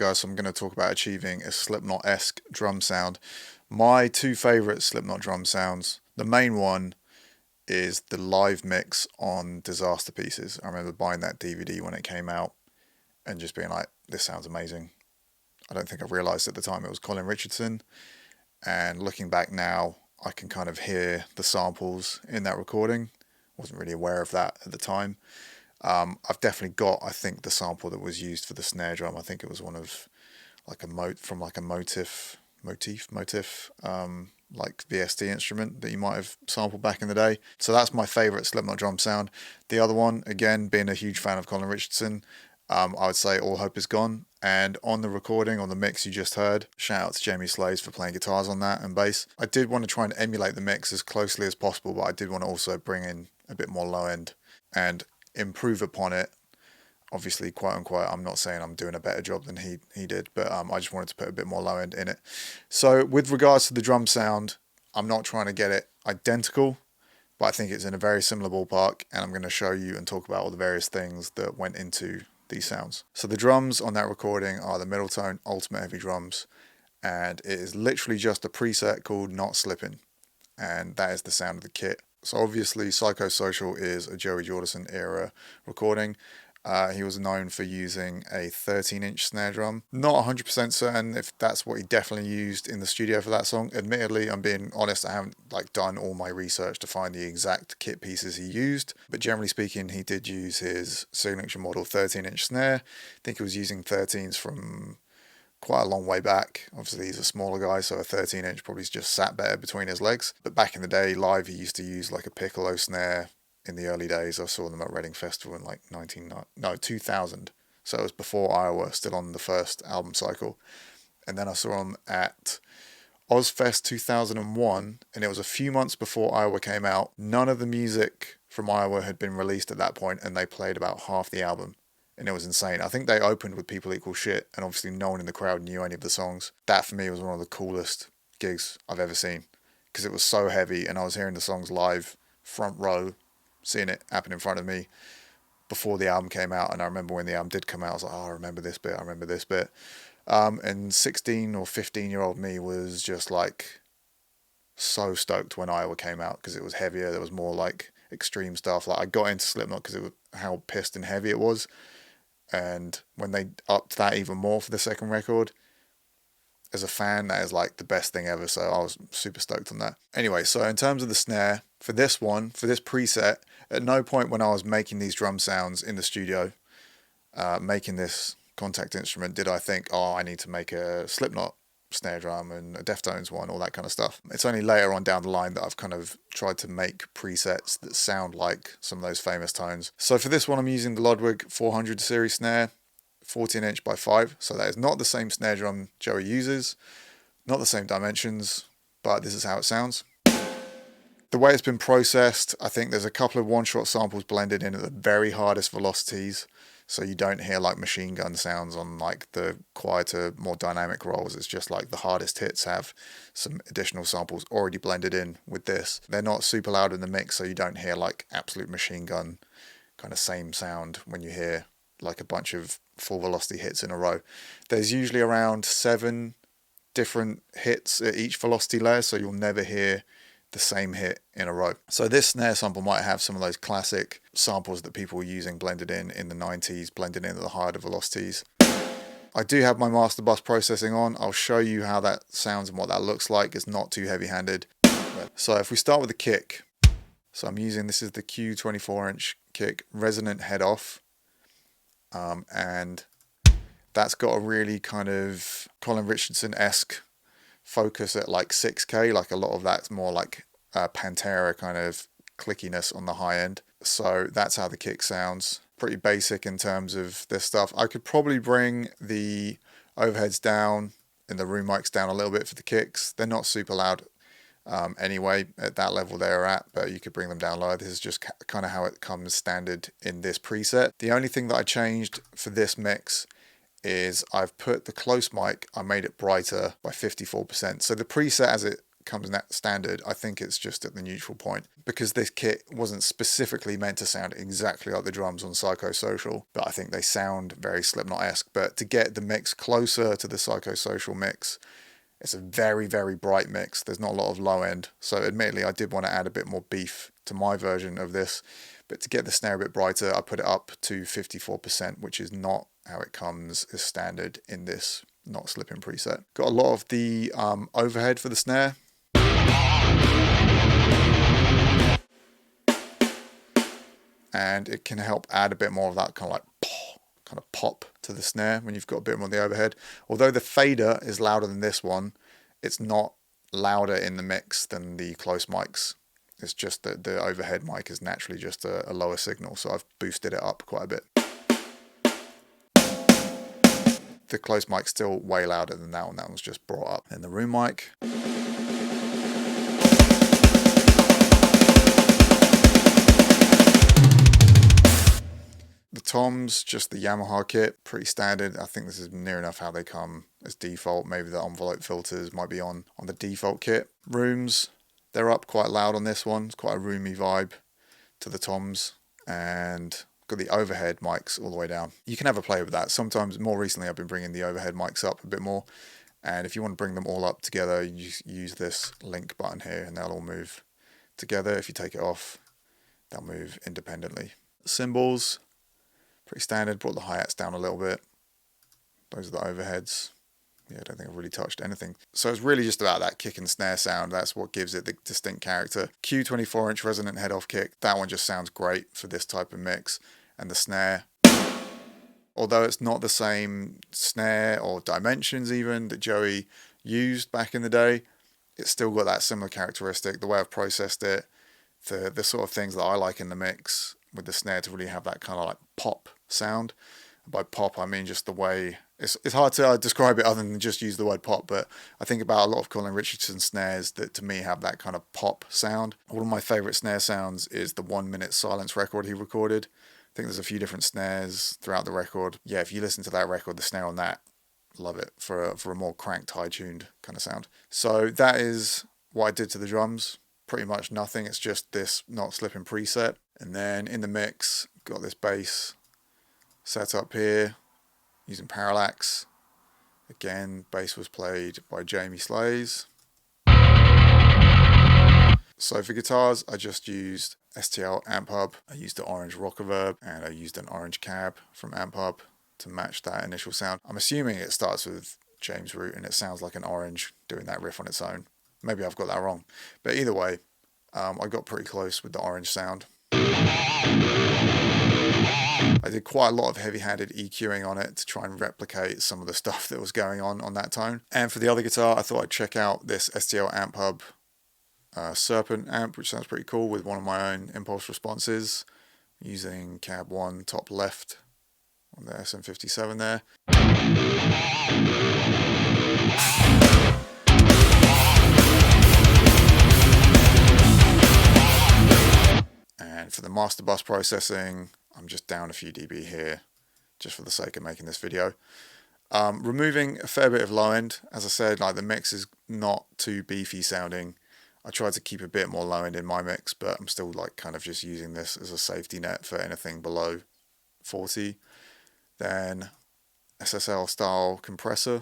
guys, so I'm going to talk about achieving a Slipknot-esque drum sound. My two favourite Slipknot drum sounds, the main one is the live mix on Disaster Pieces. I remember buying that DVD when it came out and just being like, this sounds amazing. I don't think I realised at the time it was Colin Richardson, and looking back now, I can kind of hear the samples in that recording. Wasn't really aware of that at the time. I've definitely got, I think, the sample that was used for the snare drum. I think it was one of like a motif, like the SD instrument that you might have sampled back in the day. So that's my favourite Slipknot drum sound. The other one, again, being a huge fan of Colin Richardson, I would say All Hope Is Gone. And on the recording, on the mix you just heard, shout out to Jamie Slaves for playing guitars on that and bass. I did want to try and emulate the mix as closely as possible, but I did want to also bring in a bit more low end and improve upon it. Obviously, quote unquote, I'm not saying I'm doing a better job than he did, but I just wanted to put a bit more low end in it. So with regards to the drum sound, I'm not trying to get it identical, but I think it's in a very similar ballpark, and I'm going to show you and talk about all the various things that went into these sounds. So the drums on that recording are the middle tone Ultimate Heavy drums, and it is literally just a preset called Not Slippin', and that is the sound of the kit. So obviously Psychosocial is a Joey Jordison era recording. He was known for using a 13-inch snare drum. Not 100% certain if that's what he definitely used in the studio for that song. Admittedly, I'm being honest, I haven't done all my research to find the exact kit pieces he used. But generally speaking, he did use his signature model 13-inch snare. I think he was using 13s from quite a long way back. Obviously, he's a smaller guy, so a 13-inch probably just sat better between his legs. But back in the day, live, he used to use like a piccolo snare. In the early days, I saw them at Reading Festival in 2000. So it was before Iowa, still on the first album cycle. And then I saw them at Ozfest 2001, and it was a few months before Iowa came out. None of the music from Iowa had been released at that point, and they played about half the album. And it was insane. I think they opened with People Equal Shit, and obviously no one in the crowd knew any of the songs. That for me was one of the coolest gigs I've ever seen, because it was so heavy, and I was hearing the songs live, front row, seeing it happen in front of me before the album came out. And I remember when the album did come out, I was like, oh, I remember this bit. And 16 or 15-year-old me was just like so stoked when Iowa came out, because it was heavier. There was more like extreme stuff. Like I got into Slipknot because it was how pissed and heavy it was. And when they upped that even more for the second record, as a fan, that is like the best thing ever. So I was super stoked on that. Anyway, so in terms of the snare, for this preset, at no point when I was making these drum sounds in the studio, making this Contact instrument, did I think, oh, I need to make a Slipknot snare drum and a Deftones one, all that kind of stuff. It's only later on down the line that I've kind of tried to make presets that sound like some of those famous tones. So for this one, I'm using the Ludwig 400 series snare, 14-inch by 5, so that is not the same snare drum Joey uses, not the same dimensions, but this is how it sounds. The way it's been processed, I think there's a couple of one-shot samples blended in at the very hardest velocities, so you don't hear like machine gun sounds on like the quieter, more dynamic rolls. It's just like the hardest hits have some additional samples already blended in with this. They're not super loud in the mix, so you don't hear like absolute machine gun kind of same sound when you hear like a bunch of full velocity hits in a row. There's usually around 7 different hits at each velocity layer, so you'll never hear the same hit in a row. So this snare sample might have some of those classic samples that people were using blended in the 90s, blended in at the higher velocities. I do have my master bus processing on. I'll show you how that sounds and what that looks like. It's not too heavy-handed. So if we start with the kick, so I'm using, this is the Q 24-inch kick, resonant head off. And that's got a really kind of Colin Richardson-esque focus at like 6K, like a lot of that's more like Pantera kind of clickiness on the high end. So that's how the kick sounds. Pretty basic in terms of this stuff. I could probably bring the overheads down and the room mics down a little bit for the kicks. They're not super loud anyway at that level they're at, but you could bring them down lower. This is just kind of how it comes standard in this preset. The only thing that I changed for this mix is I've put the close mic, I made it brighter by 54%. So the preset as it comes standard, I think it's just at the neutral point, because this kit wasn't specifically meant to sound exactly like the drums on Psychosocial, but I think they sound very Slipknot-esque. But to get the mix closer to the Psychosocial mix, it's a very, very bright mix. There's not a lot of low end, so admittedly I did want to add a bit more beef to my version of this, but to get the snare a bit brighter, I put it up to 54%, which is not how it comes as standard in this not slipping preset. Got a lot of the overhead for the snare. And it can help add a bit more of that kind of pop to the snare when you've got a bit more of the overhead. Although the fader is louder than this one, it's not louder in the mix than the close mics. It's just that the overhead mic is naturally just a lower signal, so I've boosted it up quite a bit. The close mic's still way louder than that one. That one's just brought up. And the room mic. The toms, just the Yamaha kit, pretty standard. I think this is near enough how they come as default. Maybe the envelope filters might be on the default kit. Rooms, they're up quite loud on this one. It's quite a roomy vibe to the toms. And got the overhead mics all the way down. You can have a play with that. Sometimes, more recently, I've been bringing the overhead mics up a bit more. And if you want to bring them all up together, you use this link button here and they'll all move together. If you take it off, they'll move independently. Cymbals, pretty standard. Brought the hi-hats down a little bit. Those are the overheads. Yeah, I don't think I've really touched anything. So it's really just about that kick and snare sound. That's what gives it the distinct character. Q 24-inch resonant head-off kick. That one just sounds great for this type of mix. And the snare, although it's not the same snare or dimensions even that Joey used back in the day, it's still got that similar characteristic. The way I've processed it, the sort of things that I like in the mix with the snare to really have that kind of like pop sound. By pop, I mean just the way, it's hard to describe it other than just use the word pop, but I think about a lot of Colin Richardson snares that to me have that kind of pop sound. One of my favourite snare sounds is the 1 minute silence record he recorded. I think there's a few different snares throughout the record. Yeah, if you listen to that record, the snare on that, love it for a more cranked, high-tuned kind of sound. So that is what I did to the drums. Pretty much nothing. It's just this not slipping preset. And then in the mix, got this bass set up here using parallax. Again, bass was played by Jamie Slays. So for guitars, I just used STL Amp Hub. I used the orange Rockaverb and I used an orange cab from Amp Hub to match that initial sound. I'm assuming it starts with James Root and it sounds like an orange doing that riff on its own. Maybe I've got that wrong. But either way, I got pretty close with the orange sound. I did quite a lot of heavy-handed EQing on it to try and replicate some of the stuff that was going on that tone. And for the other guitar, I thought I'd check out this STL Amp Hub Serpent amp, which sounds pretty cool, with one of my own impulse responses using cab 1 top left on the SM57 there. And for the master bus processing, I'm just down a few dB here, just for the sake of making this video. Removing a fair bit of low end. As I said, like the mix is not too beefy sounding. I tried to keep a bit more low end in my mix, but I'm still like kind of just using this as a safety net for anything below 40. Then SSL style compressor.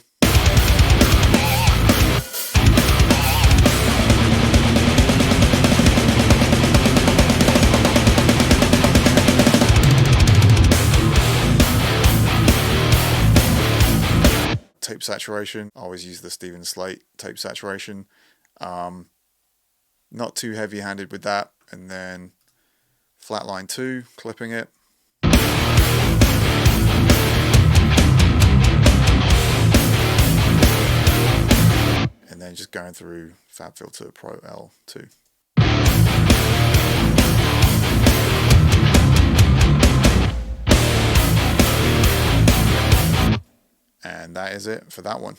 Tape saturation. I always use the Steven Slate tape saturation. Not too heavy-handed with that. And then flatline 2, clipping it. And then just going through FabFilter Pro L2. And that is it for that one.